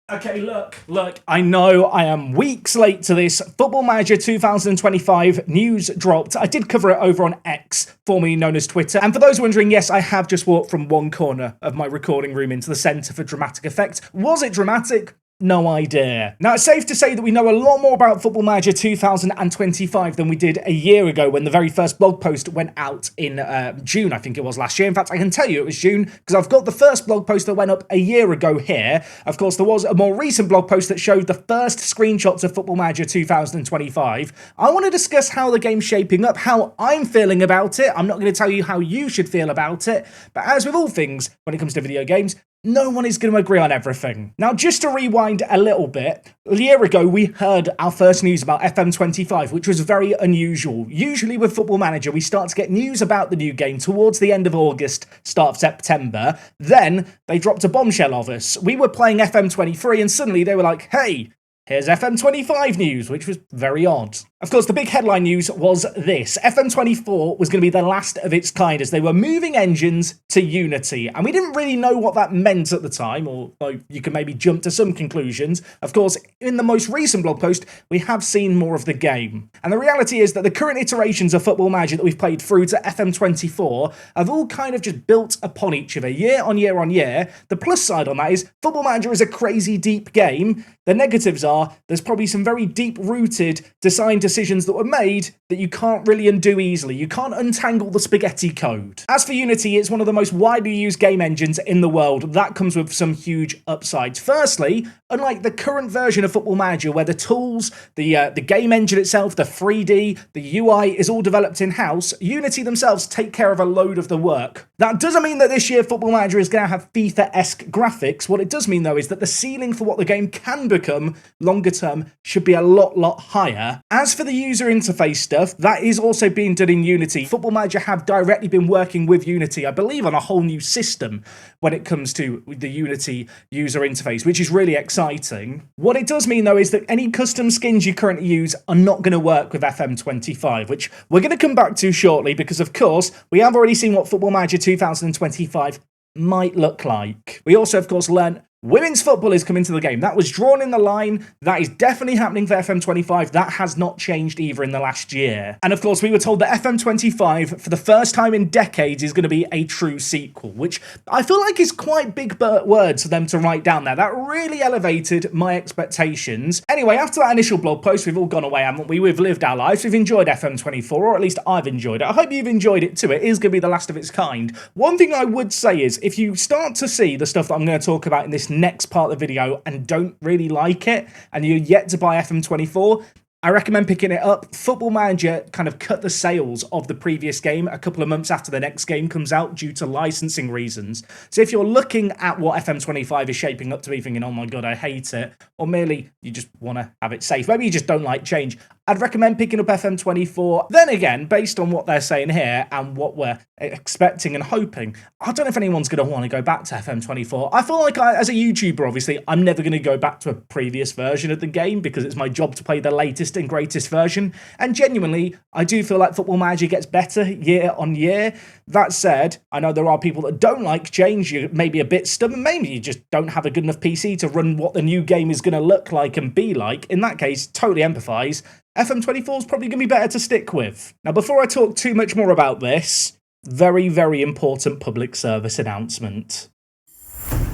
Okay, look, I know I am weeks late to this. Football Manager 2025 news dropped. I did cover it over on X, formerly known as Twitter. And for those wondering, yes, I have just walked from one corner of my recording room into the centre for dramatic effect. Was it dramatic? No idea. Now, it's safe to say that we know a lot more about Football Manager 2025 than we did a year ago when the very first blog post went out in June, I think it was last year. In fact, I can tell you it was June because I've got the first blog post that went up a year ago here. Of course, there was a more recent blog post that showed the first screenshots of Football Manager 2025. I want to discuss how the game's shaping up, how I'm feeling about it. I'm not going to tell you how you should feel about it, but as with all things when it comes to video games, no one is going to agree on everything. Now, just to rewind a little bit, a year ago we heard our first news about FM25, which was very unusual. Usually with Football Manager, we start to get news about the new game towards the end of August, start of September. Then they dropped a bombshell of us. We were playing FM23 and suddenly they were like, hey, here's FM25 news, which was very odd. Of course, the big headline news was this. FM24 was going to be the last of its kind as they were moving engines to Unity. And we didn't really know what that meant at the time, although you can maybe jump to some conclusions. Of course, in the most recent blog post, we have seen more of the game. And the reality is that the current iterations of Football Manager that we've played through to FM24 have all kind of just built upon each other, year on year on year. The plus side on that is Football Manager is a crazy deep game. The negatives are there's probably some very deep-rooted design decisions that were made that you can't really undo easily. You can't untangle the spaghetti code. As for Unity, it's one of the most widely used game engines in the world. That comes with some huge upsides. Firstly, unlike the current version of Football Manager, where the tools, the game engine itself, the 3D, the UI is all developed in-house, Unity themselves take care of a load of the work. That doesn't mean that this year Football Manager is going to have FIFA-esque graphics. What it does mean, though, is that the ceiling for what the game can become longer term should be a lot higher. As for the user interface stuff, that is also being done in Unity. Football Manager have directly been working with Unity, I believe, on a whole new system when it comes to the Unity user interface, which is really exciting. What it does mean, though, is that any custom skins you currently use are not going to work with FM25, which we're going to come back to shortly because, of course, we have already seen what Football Manager 2025 might look like. We also, of course, learned women's football is coming to the game. That was drawn in the line. That is definitely happening for FM25. That has not changed either in the last year. And of course, we were told that FM25, for the first time in decades, is going to be a true sequel, which I feel like is quite big words for them to write down there. That really elevated my expectations. Anyway, after that initial blog post, we've all gone away, haven't we? We've lived our lives. We've enjoyed FM24, or at least I've enjoyed it. I hope you've enjoyed it too. It is going to be the last of its kind. One thing I would say is, if you start to see the stuff that I'm going to talk about in this next part of the video and don't really like it, and you're yet to buy FM24, I recommend picking it up. Football Manager kind of cut the sales of the previous game a couple of months after the next game comes out due to licensing reasons. So if you're looking at what FM25 is shaping up to be thinking, oh my god, I hate it, or merely you just want to have it safe, maybe you just don't like change, I'd recommend picking up FM24. Then again, based on what they're saying here and what we're expecting and hoping, I don't know if anyone's going to want to go back to FM24. I feel like as a YouTuber, obviously, I'm never going to go back to a previous version of the game because it's my job to play the latest and greatest version. And genuinely, I do feel like Football Manager gets better year on year. That said, I know there are people that don't like change. You're maybe a bit stubborn. Maybe you just don't have a good enough PC to run what the new game is going to look like and be like. In that case, totally empathise. FM24 is probably going to be better to stick with. Now, before I talk too much more about this, very important public service announcement.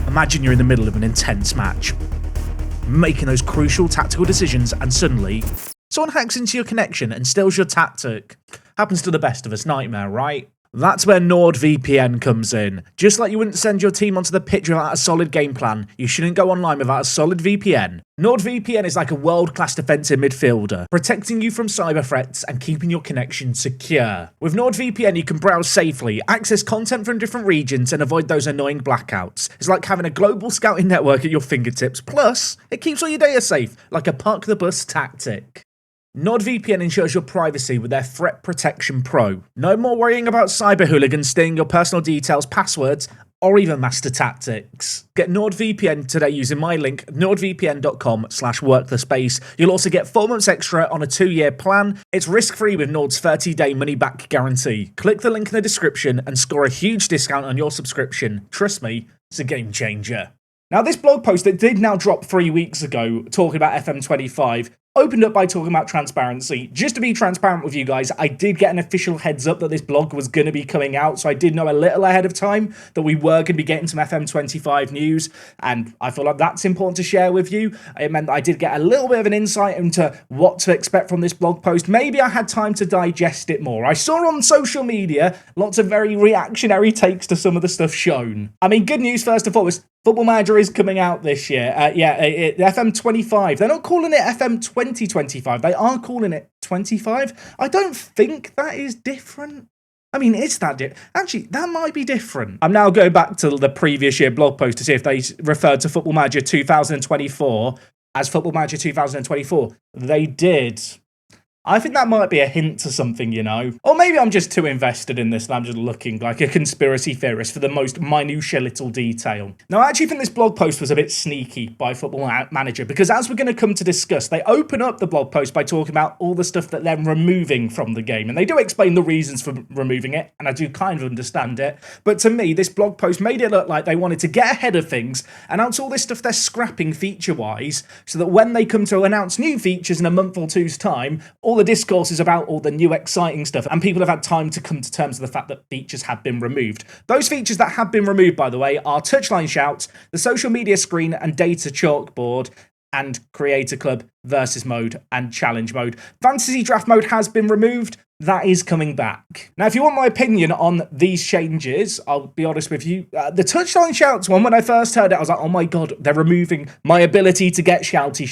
Imagine you're in the middle of an intense match, making those crucial tactical decisions, and suddenly someone hacks into your connection and steals your tactic. Happens to the best of us, nightmare, right? That's where Nordvpn comes in. Just like you wouldn't send your team onto the pitch without a solid game plan, you shouldn't go online without a solid VPN. Nordvpn is like a world-class defensive midfielder, protecting you from cyber threats and keeping your connection secure. With Nordvpn, you can browse safely, access content from different regions, and avoid those annoying blackouts. It's like having a global scouting network at your fingertips, plus it keeps all your data safe, like a park-the-bus tactic. Nordvpn ensures your privacy with their Threat Protection Pro. No more worrying about cyber hooligans stealing your personal details, passwords, or even master tactics. Get NordVPN today using my link, nordvpn.com/workthespace. You'll also get 4 months extra on a 2-year plan. It's risk-free with Nord's 30-day money-back guarantee. Click the link in the description and score a huge discount on your subscription. Trust me, it's a game changer. Now, this blog post that did now drop 3 weeks ago, talking about FM25, opened up by talking about transparency. Just to be transparent with you guys, I did get an official heads up that this blog was going to be coming out, so I did know a little ahead of time that we were going to be getting some FM25 news, and I feel like that's important to share with you. It meant that I did get a little bit of an insight into what to expect from this blog post. Maybe I had time to digest it more. I saw on social media lots of very reactionary takes to some of the stuff shown. I mean, good news first and foremost, Football Manager is coming out this year. FM25. They're not calling it FM 2025. They are calling it 25. I don't think that is different. I mean, is that different? Actually, that might be different. I'm now going back to the previous year blog post to see if they referred to Football Manager 2024 as Football Manager 2024. They did. I think that might be a hint to something, you know. Or maybe I'm just too invested in this and I'm just looking like a conspiracy theorist for the most minutiae little detail. Now, I actually think this blog post was a bit sneaky by Football Manager because, as we're going to come to discuss, they open up the blog post by talking about all the stuff that they're removing from the game. And they do explain the reasons for removing it, and I do kind of understand it. But to me, this blog post made it look like they wanted to get ahead of things, announce all this stuff they're scrapping feature-wise, so that when they come to announce new features in a month or two's time, all the discourse is about all the new exciting stuff, and people have had time to come to terms with the fact that features have been removed. Those features that have been removed, by the way, are touchline shouts, the social media screen and data chalkboard, and creator club versus mode and challenge mode. Fantasy draft mode has been removed. That is coming back. Now, if you want my opinion on these changes, I'll be honest with you. The touchline shouts one, when I first heard it, I was like, oh my god, they're removing my ability to get shouty.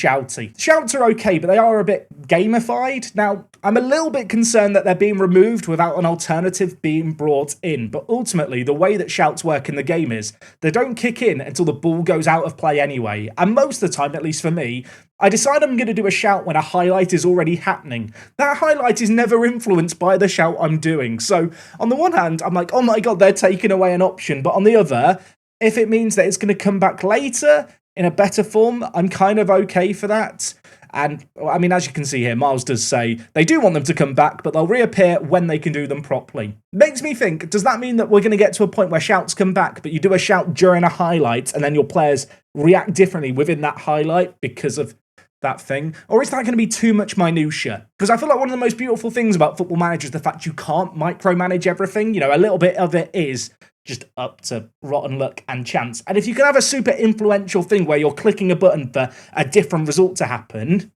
Shouts are okay, but they are a bit gamified. Now, I'm a little bit concerned that they're being removed without an alternative being brought in. But ultimately, the way that shouts work in the game is they don't kick in until the ball goes out of play anyway. And most of the time, at least for me, I decide I'm going to do a shout when a highlight is already happening. That highlight is never influenced by the shout I'm doing. So on the one hand, I'm like, oh my god, they're taking away an option. But on the other, if it means that it's going to come back later in a better form, I'm kind of okay for that. And I mean, as you can see here, Miles does say they do want them to come back, but they'll reappear when they can do them properly. Makes me think, does that mean that we're going to get to a point where shouts come back, but you do a shout during a highlight and then your players react differently within that highlight because of that thing? Or is that going to be too much minutia? Because I feel like one of the most beautiful things about Football Manager is the fact you can't micromanage everything. You know, a little bit of it is just up to rotten luck and chance. And if you can have a super influential thing where you're clicking a button for a different result to happen,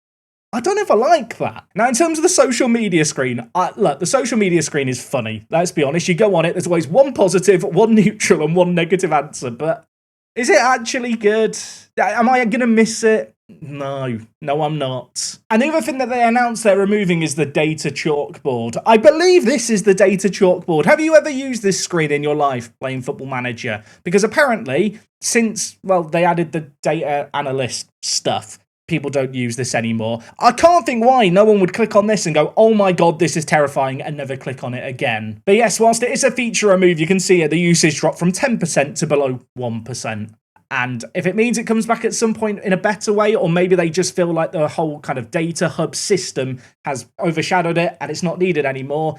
I don't know if I like that. Now, in terms of the social media screen, look, the social media screen is funny. Let's be honest. You go on it, there's always one positive, one neutral, and one negative answer. But is it actually good? Am I going to miss it? No, I'm not. And the other thing that they announced they're removing is the data chalkboard. I believe this is the data chalkboard. Have you ever used this screen in your life playing Football Manager? Because apparently, since, well, they added the data analyst stuff, people don't use this anymore. I can't think why no one would click on this and go, oh my god, this is terrifying, and never click on it again. But yes, whilst it is a feature remove, you can see here the usage dropped from 10% to below 1%. And if it means it comes back at some point in a better way, or maybe they just feel like the whole kind of data hub system has overshadowed it and it's not needed anymore,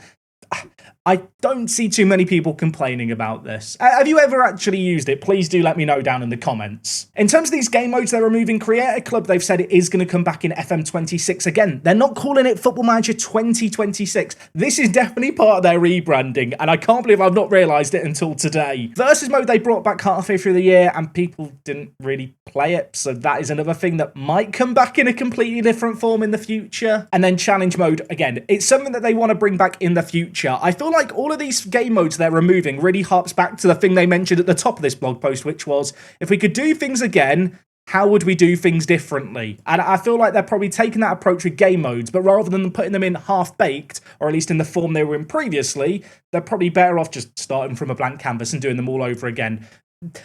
I don't see too many people complaining about this. Have you ever actually used it? Please do let me know down in the comments. In terms of these game modes they're removing, Creator Club, they've said it is going to come back in FM26 again. They're not calling it Football Manager 2026. This is definitely part of their rebranding, and I can't believe I've not realised it until today. Versus mode they brought back halfway through the year, and people didn't really play it, so that is another thing that might come back in a completely different form in the future. And then challenge mode, again, it's something that they want to bring back in the future. I feel like all of these game modes they're removing really harps back to the thing they mentioned at the top of this blog post, which was, if we could do things again, how would we do things differently? And I feel like they're probably taking that approach with game modes, but rather than putting them in half-baked, or at least in the form they were in previously, they're probably better off just starting from a blank canvas and doing them all over again.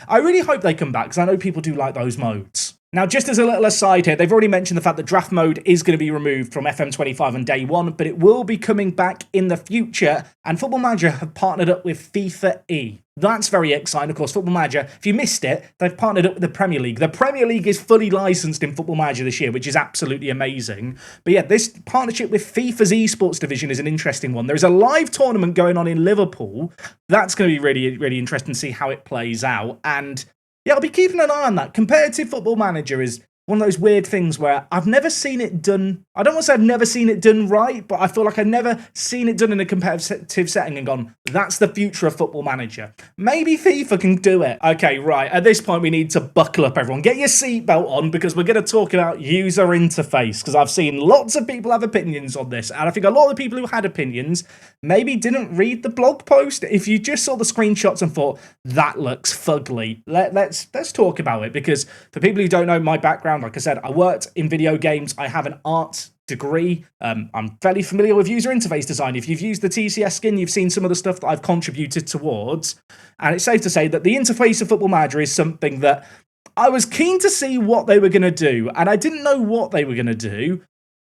I really hope they come back, because I know people do like those modes. Now, just as a little aside here, they've already mentioned the fact that draft mode is going to be removed from FM25 on day one, but it will be coming back in the future, and Football Manager have partnered up with FIFA E. That's very exciting. Of course, Football Manager, if you missed it, they've partnered up with the Premier League. The Premier League is fully licensed in Football Manager this year, which is absolutely amazing. But yeah, this partnership with FIFA's esports division is an interesting one. There's a live tournament going on in Liverpool. That's going to be really, really interesting to see how it plays out. And yeah, I'll be keeping an eye on that. Competitive Football Manager is one of those weird things where I've never seen it done. I don't want to say I've never seen it done right, but I feel like I've never seen it done in a competitive setting and gone, that's the future of Football Manager. Maybe FIFA can do it. Okay, right. At this point, we need to buckle up, everyone. Get your seatbelt on because we're going to talk about user interface because I've seen lots of people have opinions on this. And I think a lot of the people who had opinions maybe didn't read the blog post. If you just saw the screenshots and thought, that looks fugly, let's talk about it because for people who don't know my background, like I said, I worked in video games. I have an art degree. I'm fairly familiar with user interface design. If you've used the TCS skin, you've seen some of the stuff that I've contributed towards. And it's safe to say that the interface of Football Manager is something that I was keen to see what they were going to do. And I didn't know what they were going to do.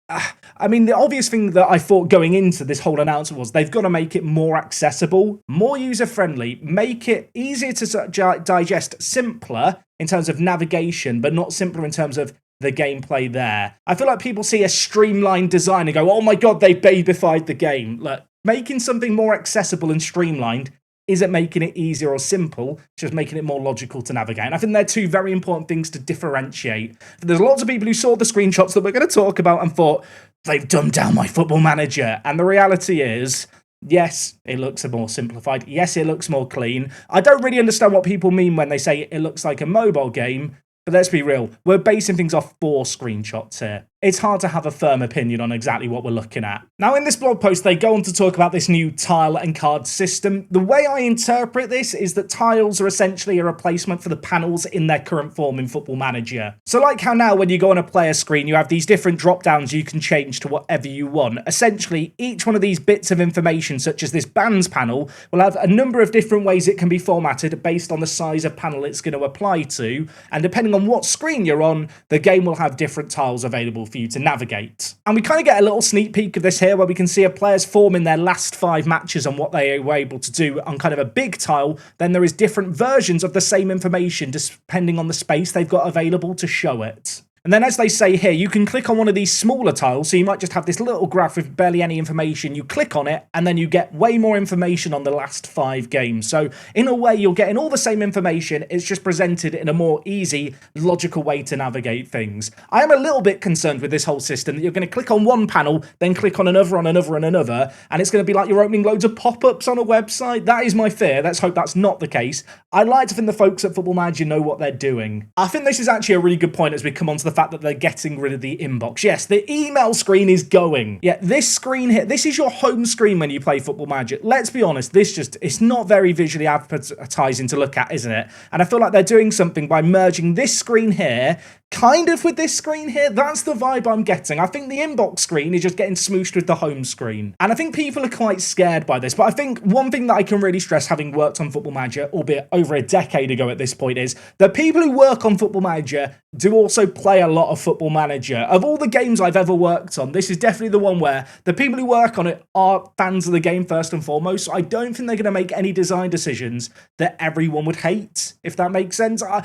I mean, the obvious thing that I thought going into this whole announcement was they've got to make it more accessible, more user-friendly, make it easier to digest, simpler in terms of navigation, but not simpler in terms of the gameplay there. I feel like people see a streamlined design and go, oh my god, they babyfied the game. Look, making something more accessible and streamlined isn't making it easier or simple, just making it more logical to navigate. And I think they're two very important things to differentiate. There's lots of people who saw the screenshots that we're going to talk about and thought, they've dumbed down my Football Manager. And the reality is, yes, it looks more simplified. Yes, it looks more clean. I don't really understand what people mean when they say it looks like a mobile game. But let's be real, we're basing things off 4 screenshots here. It's hard to have a firm opinion on exactly what we're looking at. Now, in this blog post, they go on to talk about this new tile and card system. The way I interpret this is that tiles are essentially a replacement for the panels in their current form in Football Manager. So like how now when you go on a player screen, you have these different drop-downs you can change to whatever you want. Essentially, each one of these bits of information, such as this bands panel, will have a number of different ways it can be formatted based on the size of panel it's going to apply to. And depending on what screen you're on, the game will have different tiles available for you to navigate. And we kind of get a little sneak peek of this here where we can see a player's form in their last 5 matches and what they were able to do on kind of a big tile. Then there is different versions of the same information depending on the space they've got available to show it. And then as they say here, you can click on one of these smaller tiles, so you might just have this little graph with barely any information. You click on it, and then you get way more information on the last 5 games. So in a way, you're getting all the same information, it's just presented in a more easy, logical way to navigate things. I am a little bit concerned with this whole system, that you're going to click on one panel, then click on another, and another, and it's going to be like you're opening loads of pop-ups on a website. That is my fear. Let's hope that's not the case. I like to think the folks at Football Manager know what they're doing. I think this is actually a really good point as we come on to the fact that they're getting rid of the inbox. Yes, the email screen is going. Yeah, this screen here, this is your home screen when you play Football Manager. Let's be honest, it's not very visually advertising to look at, isn't it? And I feel like they're doing something by merging this screen here kind of with this screen here. That's the vibe I'm getting. I think the inbox screen is just getting smooshed with the home screen. And I think people are quite scared by this. But I think one thing that I can really stress, having worked on Football Manager, albeit over a decade ago at this point, is that people who work on Football Manager do also play a lot of Football Manager. Of all the games I've ever worked on, this is definitely the one where the people who work on it are fans of the game first and foremost. So I don't think they're going to make any design decisions that everyone would hate, if that makes sense. I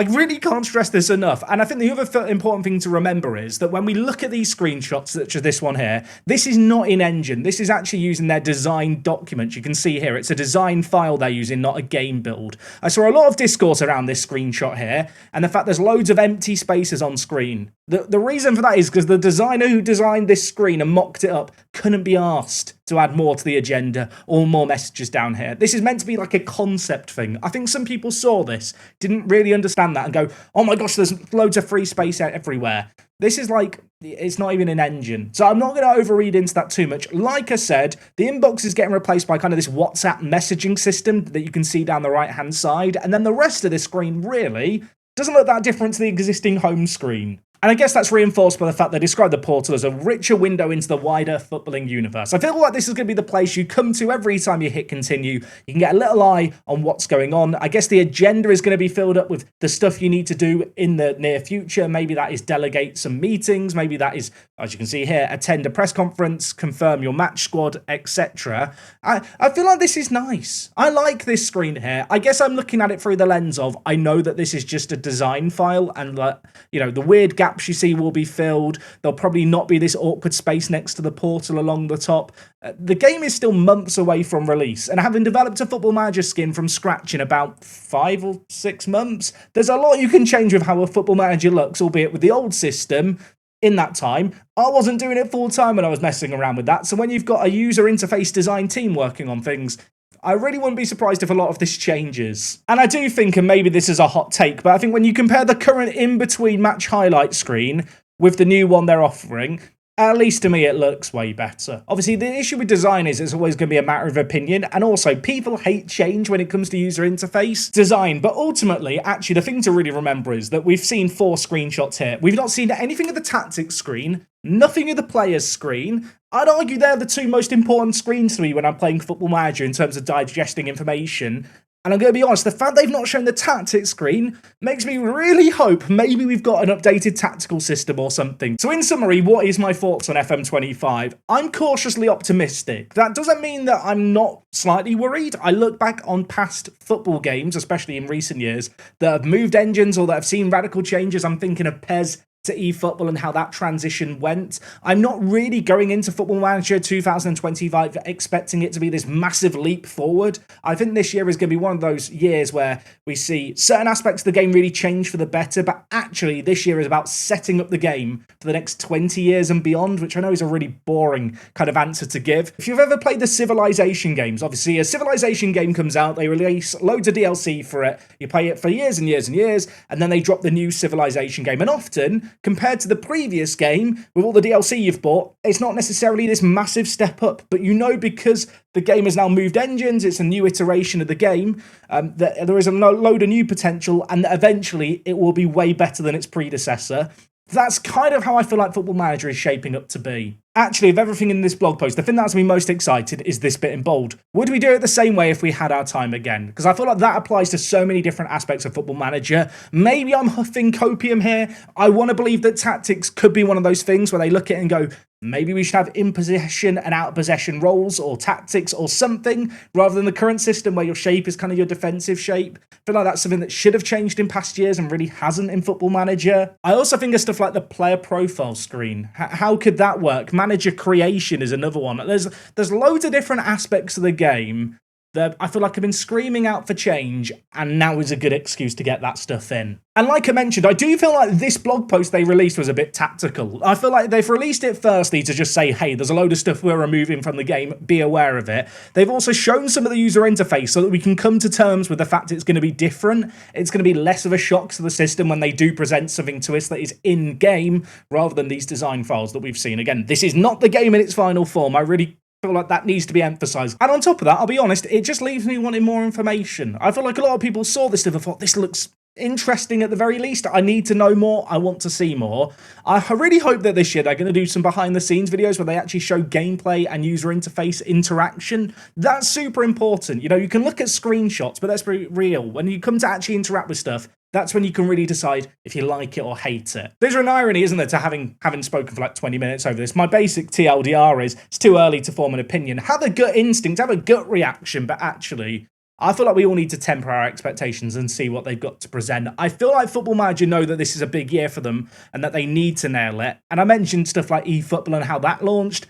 really can't stress this enough. And I think the other important thing to remember is that when we look at these screenshots, such as this one here, this is not in engine. This is actually using their design documents. You can see here, it's a design file they're using, not a game build. I saw a lot of discourse around this screenshot here, and the fact there's loads of empty spaces on screen. The reason for that is because the designer who designed this screen and mocked it up couldn't be asked to add more to the agenda or more messages down here. This is meant to be like a concept thing. I think some people saw this, didn't really understand that and go, oh my gosh, there's loads of free space everywhere. This is like, it's not even an engine. So I'm not going to overread into that too much. Like I said, the inbox is getting replaced by kind of this WhatsApp messaging system that you can see down the right-hand side. And then the rest of the screen really doesn't look that different to the existing home screen. And I guess that's reinforced by the fact they describe the portal as a richer window into the wider footballing universe. I feel like this is going to be the place you come to every time you hit continue. You can get a little eye on what's going on. I guess the agenda is going to be filled up with the stuff you need to do in the near future. Maybe that is delegate some meetings. Maybe that is, as you can see here, attend a press conference, confirm your match squad, etc. I feel like this is nice. I like this screen here. I guess I'm looking at it through the lens of, I know that this is just a design file and, the weird gap gaps you see will be filled. There'll probably not be this awkward space next to the portal along the top. The game is still months away from release, and having developed a Football Manager skin from scratch in about 5 or 6 months, there's a lot you can change with how a Football Manager looks, albeit with the old system. In that time, I wasn't doing it full time when I was messing around with that, so when you've got a user interface design team working on things, I really wouldn't be surprised if a lot of this changes. And I do think, and maybe this is a hot take, but I think when you compare the current in-between match highlight screen with the new one they're offering, at least to me, it looks way better. Obviously, the issue with design is it's always going to be a matter of opinion, and also, people hate change when it comes to user interface design, but ultimately, actually, the thing to really remember is that we've seen 4 screenshots here. We've not seen anything of the tactics screen, nothing of the player's screen. I'd argue they're the 2 most important screens to me when I'm playing Football Manager in terms of digesting information. And I'm going to be honest, the fact they've not shown the tactics screen makes me really hope maybe we've got an updated tactical system or something. So in summary, what is my thoughts on FM25? I'm cautiously optimistic. That doesn't mean that I'm not slightly worried. I look back on past football games, especially in recent years, that have moved engines or that have seen radical changes. I'm thinking of PES to eFootball and how that transition went. I'm not really going into Football Manager 2025 expecting it to be this massive leap forward. I think this year is going to be one of those years where we see certain aspects of the game really change for the better, but actually this year is about setting up the game for the next 20 years and beyond, which I know is a really boring kind of answer to give. If you've ever played the Civilization games, obviously a Civilization game comes out, they release loads of DLC for it, you play it for years and years and years, and then they drop the new Civilization game, and often compared to the previous game, with all the DLC you've bought, it's not necessarily this massive step up, but you know because the game has now moved engines, it's a new iteration of the game, that there is a load of new potential, and that eventually it will be way better than its predecessor. That's kind of how I feel like Football Manager is shaping up to be. Actually, of everything in this blog post, the thing that has me most excited is this bit in bold. Would we do it the same way if we had our time again? Because I feel like that applies to so many different aspects of Football Manager. Maybe I'm huffing copium here. I want to believe that tactics could be one of those things where they look at it and go, maybe we should have in possession and out of possession roles or tactics or something, rather than the current system where your shape is kind of your defensive shape. I feel like that's something that should have changed in past years and really hasn't in Football Manager. I also think of stuff like the player profile screen. How could that work? Manager creation is another one. There's loads of different aspects of the game that I feel like I've been screaming out for change, and now is a good excuse to get that stuff in. And like I mentioned, I do feel like this blog post they released was a bit tactical. I feel like they've released it firstly to just say, hey, there's a load of stuff we're removing from the game, be aware of it. They've also shown some of the user interface so that we can come to terms with the fact it's going to be different. It's going to be less of a shock to the system when they do present something to us that is in-game, rather than these design files that we've seen. Again, this is not the game in its final form. I really feel like that needs to be emphasised. And on top of that, I'll be honest, it just leaves me wanting more information. I feel like a lot of people saw this stuff and thought, this looks interesting at the very least. I need to know more. I want to see more. I really hope that this year they're going to do some behind the scenes videos where they actually show gameplay and user interface interaction. That's super important. You know, you can look at screenshots, but let's be real. When you come to actually interact with stuff, that's when you can really decide if you like it or hate it. There's an irony, isn't there, to having spoken for like 20 minutes over this. My basic TLDR is, it's too early to form an opinion. Have a gut instinct, have a gut reaction, but actually, I feel like we all need to temper our expectations and see what they've got to present. I feel like Football Manager know that this is a big year for them and that they need to nail it. And I mentioned stuff like eFootball and how that launched.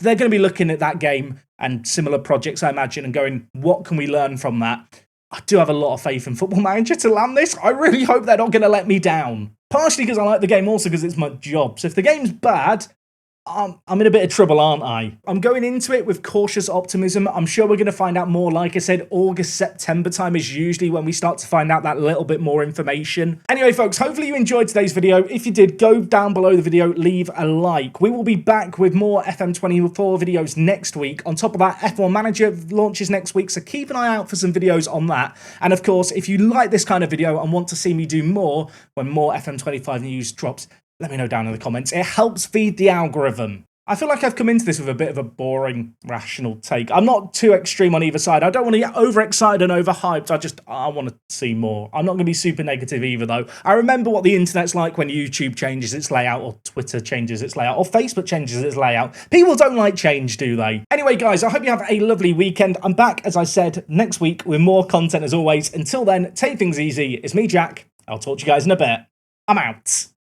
They're going to be looking at that game and similar projects, I imagine, and going, what can we learn from that? I do have a lot of faith in Football Manager to land this. I really hope they're not going to let me down. Partially because I like the game, also because it's my job. So if the game's bad, I'm in a bit of trouble, aren't I? I'm going into it with cautious optimism. I'm sure we're going to find out more. Like I said, August, September time is usually when we start to find out that little bit more information. Anyway, folks, hopefully you enjoyed today's video. If you did, go down below the video, leave a like. We will be back with more FM24 videos next week. On top of that, F1 Manager launches next week, so keep an eye out for some videos on that. And of course, if you like this kind of video and want to see me do more when more FM25 news drops, let me know down in the comments. It helps feed the algorithm. I feel like I've come into this with a bit of a boring, rational take. I'm not too extreme on either side. I don't want to get overexcited and overhyped. I want to see more. I'm not going to be super negative either, though. I remember what the internet's like when YouTube changes its layout, or Twitter changes its layout, or Facebook changes its layout. People don't like change, do they? Anyway, guys, I hope you have a lovely weekend. I'm back, as I said, next week with more content as always. Until then, take things easy. It's me, Jack. I'll talk to you guys in a bit. I'm out.